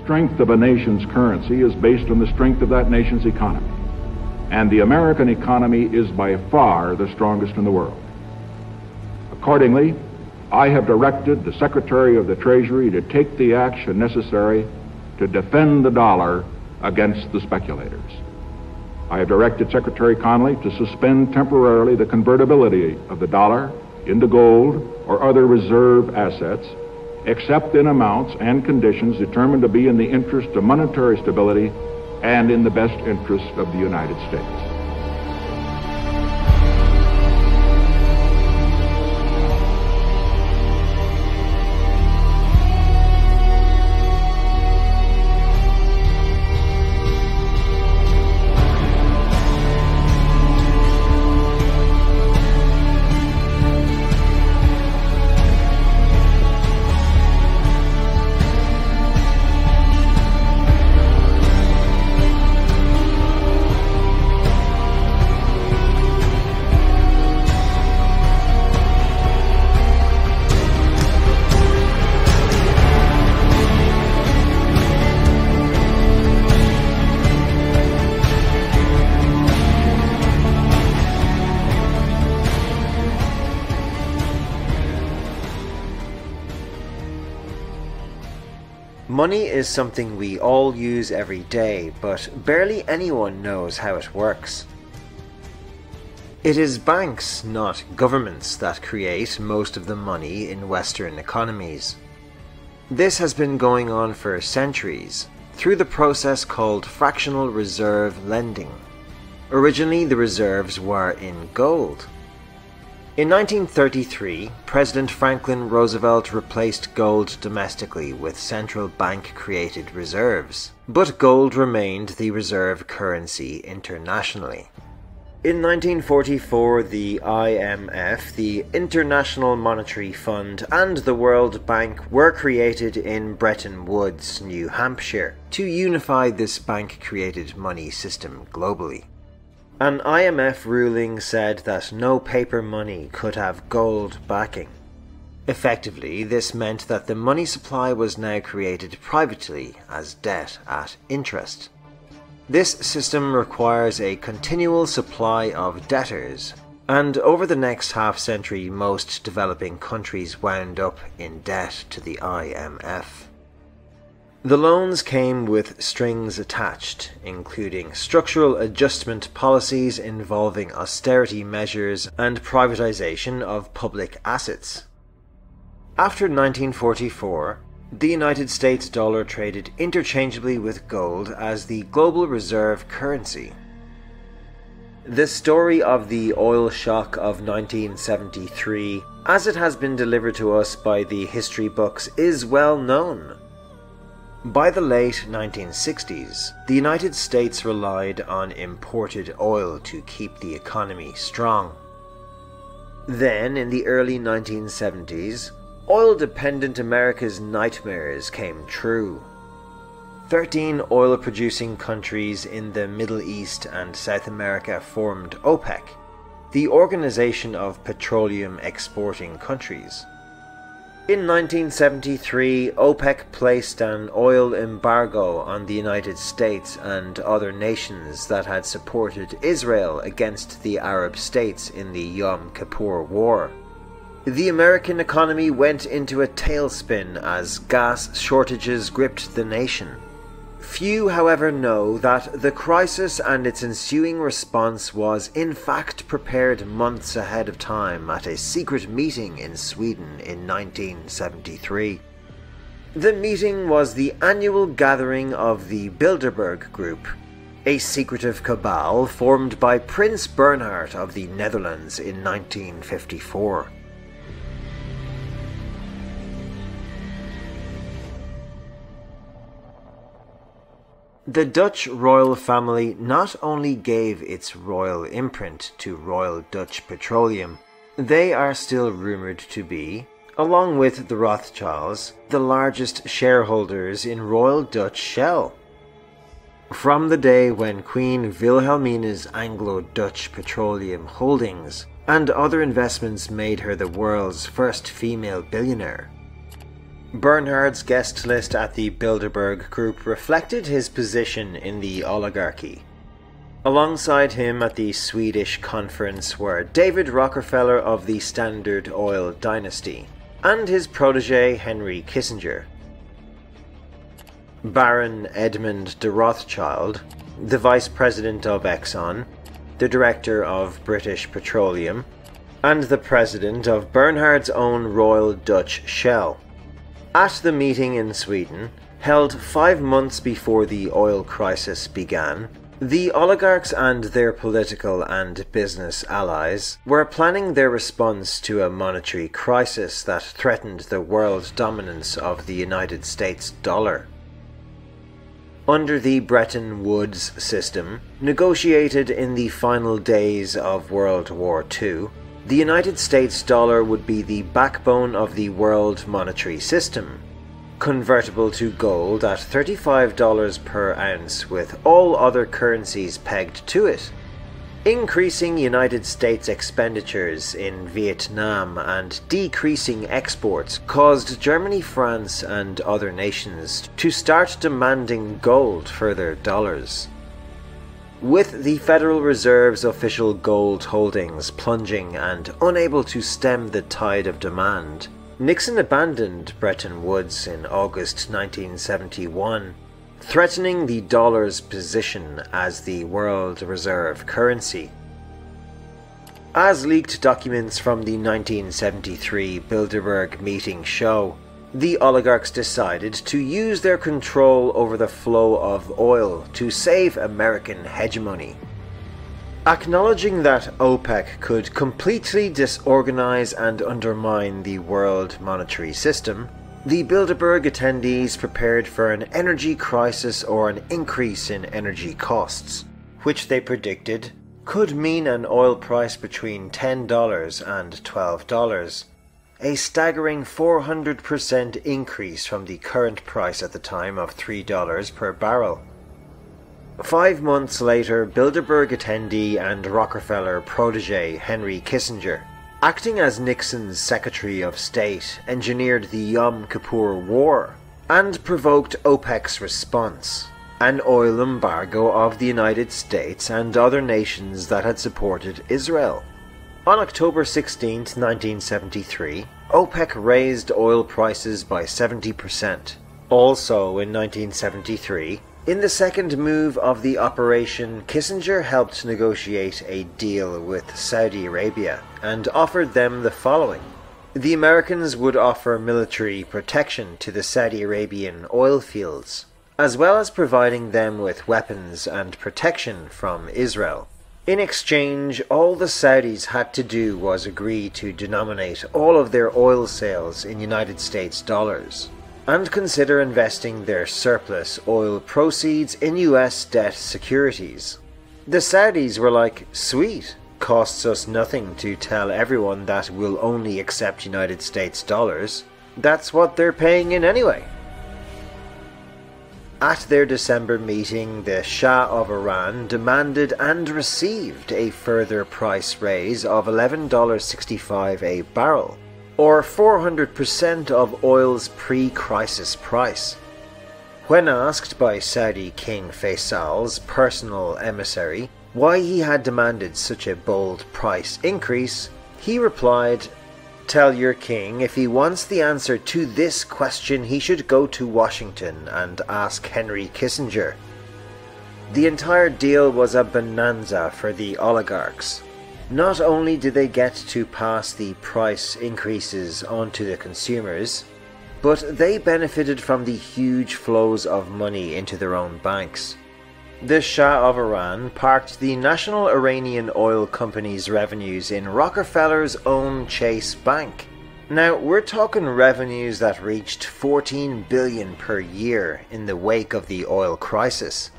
strength of a nation's currency is based on the strength of that nation's economy. And the American economy is by far the strongest in the world. Accordingly, I have directed the Secretary of the Treasury to take the action necessary to defend the dollar against the speculators. I have directed Secretary Connally to suspend temporarily the convertibility of the dollar into gold or other reserve assets, except in amounts and conditions determined to be in the interest of monetary stability and in the best interest of the United States. Money is something we all use every day, but barely anyone knows how it works. It is banks, not governments, that create most of the money in Western economies. This has been going on for centuries, through the process called fractional reserve lending. Originally, the reserves were in gold. In 1933, President Franklin Roosevelt replaced gold domestically with central bank-created reserves, but gold remained the reserve currency internationally. In 1944, the IMF, the International Monetary Fund, and the World Bank were created in Bretton Woods, New Hampshire, to unify this bank-created money system globally. An IMF ruling said that no paper money could have gold backing. Effectively, this meant that the money supply was now created privately as debt at interest. This system requires a continual supply of debtors, and over the next half-century most developing countries wound up in debt to the IMF. The loans came with strings attached, including structural adjustment policies involving austerity measures and privatization of public assets. After 1944, the United States dollar traded interchangeably with gold as the global reserve currency. The story of the oil shock of 1973, as it has been delivered to us by the history books, is well known. By the late 1960s, the United States relied on imported oil to keep the economy strong. Then, in the early 1970s, oil-dependent America's nightmares came true. 13 oil-producing countries in the Middle East and South America formed OPEC, the Organization of Petroleum Exporting Countries. In 1973, OPEC placed an oil embargo on the United States and other nations that had supported Israel against the Arab states in the Yom Kippur War. The American economy went into a tailspin as gas shortages gripped the nation. Few, however, know that the crisis and its ensuing response was in fact prepared months ahead of time at a secret meeting in Sweden in 1973. The meeting was the annual gathering of the Bilderberg Group, a secretive cabal formed by Prince Bernhard of the Netherlands in 1954. The Dutch royal family not only gave its royal imprint to Royal Dutch Petroleum, they are still rumoured to be, along with the Rothschilds, the largest shareholders in Royal Dutch Shell. From the day when Queen Wilhelmina's Anglo-Dutch petroleum holdings and other investments made her the world's first female billionaire, Bernhard's guest list at the Bilderberg Group reflected his position in the oligarchy. Alongside him at the Swedish conference were David Rockefeller of the Standard Oil dynasty, and his protege Henry Kissinger. Baron Edmund de Rothschild, the Vice President of Exxon, the Director of British Petroleum, and the President of Bernhard's own Royal Dutch Shell. At the meeting in Sweden, held 5 months before the oil crisis began, the oligarchs and their political and business allies were planning their response to a monetary crisis that threatened the world dominance of the United States dollar. Under the Bretton Woods system, negotiated in the final days of World War II, the United States dollar would be the backbone of the world monetary system, convertible to gold at $35 per ounce with all other currencies pegged to it. Increasing United States expenditures in Vietnam and decreasing exports caused Germany, France, and other nations to start demanding gold for their dollars. With the Federal Reserve's official gold holdings plunging and unable to stem the tide of demand, Nixon abandoned Bretton Woods in August 1971, threatening the dollar's position as the world reserve currency. As leaked documents from the 1973 Bilderberg meeting show, the oligarchs decided to use their control over the flow of oil to save American hegemony. Acknowledging that OPEC could completely disorganize and undermine the world monetary system, the Bilderberg attendees prepared for an energy crisis or an increase in energy costs, which they predicted could mean an oil price between $10 and $12, a staggering 400% increase from the current price at the time of $3 per barrel. 5 months later, Bilderberg attendee and Rockefeller protege Henry Kissinger, acting as Nixon's Secretary of State, engineered the Yom Kippur War and provoked OPEC's response, an oil embargo of the United States and other nations that had supported Israel. On October 16, 1973, OPEC raised oil prices by 70%. Also in 1973, in the second move of the operation, Kissinger helped negotiate a deal with Saudi Arabia and offered them the following. The Americans would offer military protection to the Saudi Arabian oil fields, as well as providing them with weapons and protection from Israel. In exchange, all the Saudis had to do was agree to denominate all of their oil sales in United States dollars, and consider investing their surplus oil proceeds in US debt securities. The Saudis were like, sweet, costs us nothing to tell everyone that we'll only accept United States dollars. That's what they're paying in anyway. At their December meeting, the Shah of Iran demanded and received a further price raise of $11.65 a barrel, or 400% of oil's pre-crisis price. When asked by Saudi King Faisal's personal emissary why he had demanded such a bold price increase, he replied, "Tell your king if he wants the answer to this question he should go to Washington and ask Henry Kissinger." The entire deal was a bonanza for the oligarchs. Not only did they get to pass the price increases on to the consumers, but they benefited from the huge flows of money into their own banks. The Shah of Iran parked the National Iranian Oil Company's revenues in Rockefeller's own Chase Bank. Now, we're talking revenues that reached $14 billion per year in the wake of the oil crisis.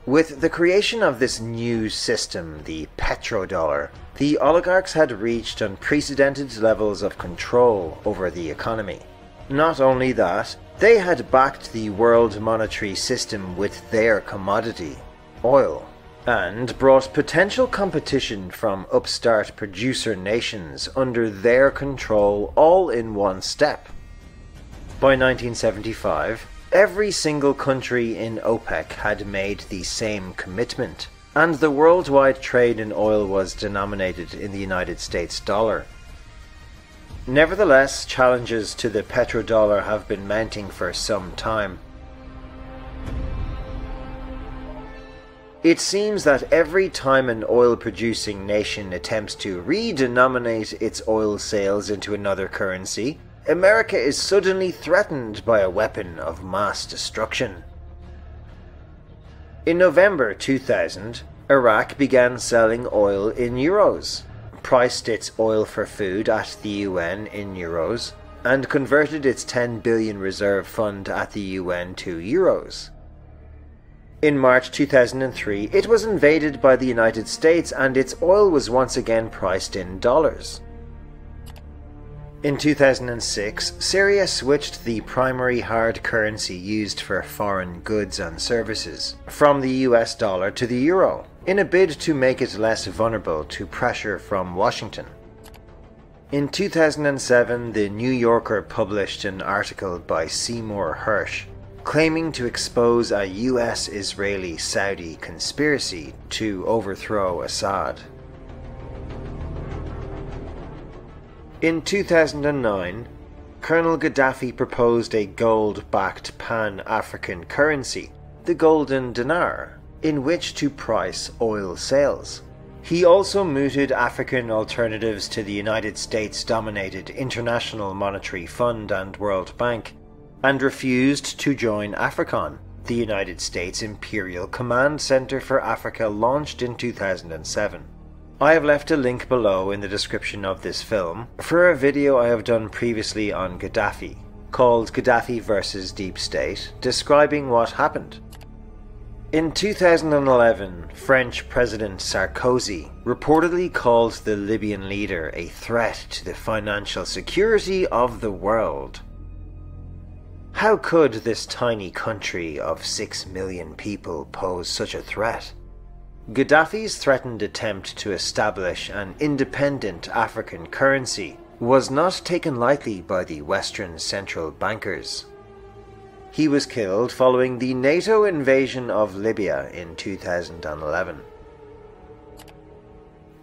With the creation of this new system, the petrodollar, the oligarchs had reached unprecedented levels of control over the economy. Not only that, they had backed the world monetary system with their commodity, oil, and brought potential competition from upstart producer nations under their control all in one step. By 1975, every single country in OPEC had made the same commitment, and the worldwide trade in oil was denominated in the United States dollar. Nevertheless, challenges to the petrodollar have been mounting for some time. It seems that every time an oil-producing nation attempts to redenominate its oil sales into another currency, America is suddenly threatened by a weapon of mass destruction. In November 2000, Iraq began selling oil in euros, priced its oil for food at the UN in euros, and converted its 10 billion reserve fund at the UN to euros. In March 2003, it was invaded by the United States and its oil was once again priced in dollars. In 2006, Syria switched the primary hard currency used for foreign goods and services from the US dollar to the euro, in a bid to make it less vulnerable to pressure from Washington. In 2007, The New Yorker published an article by Seymour Hersh claiming to expose a US-Israeli-Saudi conspiracy to overthrow Assad. In 2009, Colonel Gaddafi proposed a gold-backed pan-African currency, the golden dinar, in which to price oil sales. He also mooted African alternatives to the United States-dominated International Monetary Fund and World Bank, and refused to join AFRICOM, the United States Imperial Command Center for Africa launched in 2007. I have left a link below in the description of this film for a video I have done previously on Gaddafi, called Gaddafi vs. Deep State, describing what happened. In 2011, French President Sarkozy reportedly called the Libyan leader a threat to the financial security of the world. How could this tiny country of 6 million people pose such a threat? Gaddafi's threatened attempt to establish an independent African currency was not taken lightly by the Western central bankers. He was killed following the NATO invasion of Libya in 2011.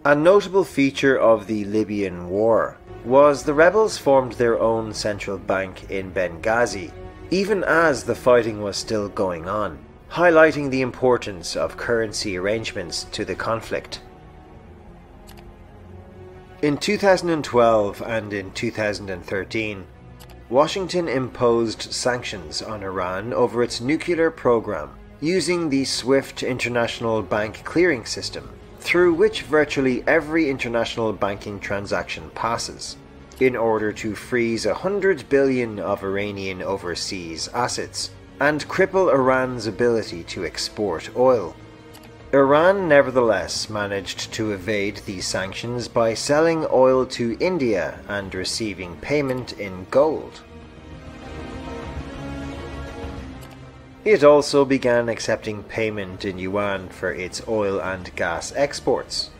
A notable feature of the Libyan war was the rebels formed their own central bank in Benghazi, even as the fighting was still going on, highlighting the importance of currency arrangements to the conflict. In 2012 and in 2013, Washington imposed sanctions on Iran over its nuclear program using the SWIFT International Bank Clearing System, through which virtually every international banking transaction passes, in order to freeze 100 billion of Iranian overseas assets and cripple Iran's ability to export oil. Iran nevertheless managed to evade these sanctions by selling oil to India and receiving payment in gold. It also began accepting payment in yuan for its oil and gas exports.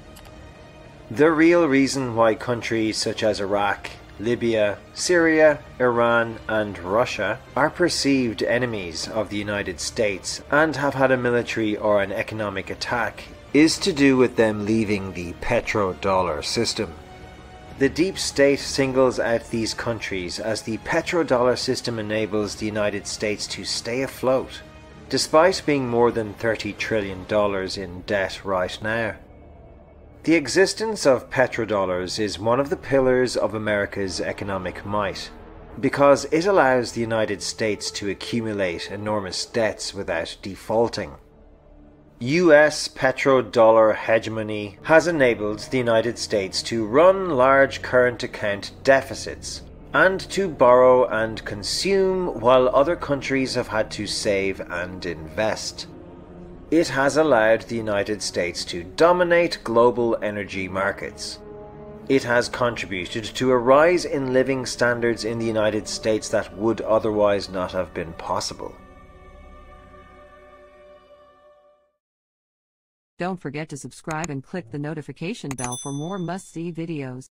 The real reason why countries such as Iraq, Libya, Syria, Iran, and Russia are perceived enemies of the United States and have had a military or an economic attack is to do with them leaving the petrodollar system. The deep state singles out these countries as the petrodollar system enables the United States to stay afloat, despite being more than $30 trillion in debt right now. The existence of petrodollars is one of the pillars of America's economic might, because it allows the United States to accumulate enormous debts without defaulting. US petrodollar hegemony has enabled the United States to run large current account deficits and to borrow and consume while other countries have had to save and invest. It has allowed the United States to dominate global energy markets. It has contributed to a rise in living standards in the United States that would otherwise not have been possible. Don't forget to subscribe and click the notification bell for more must-see videos.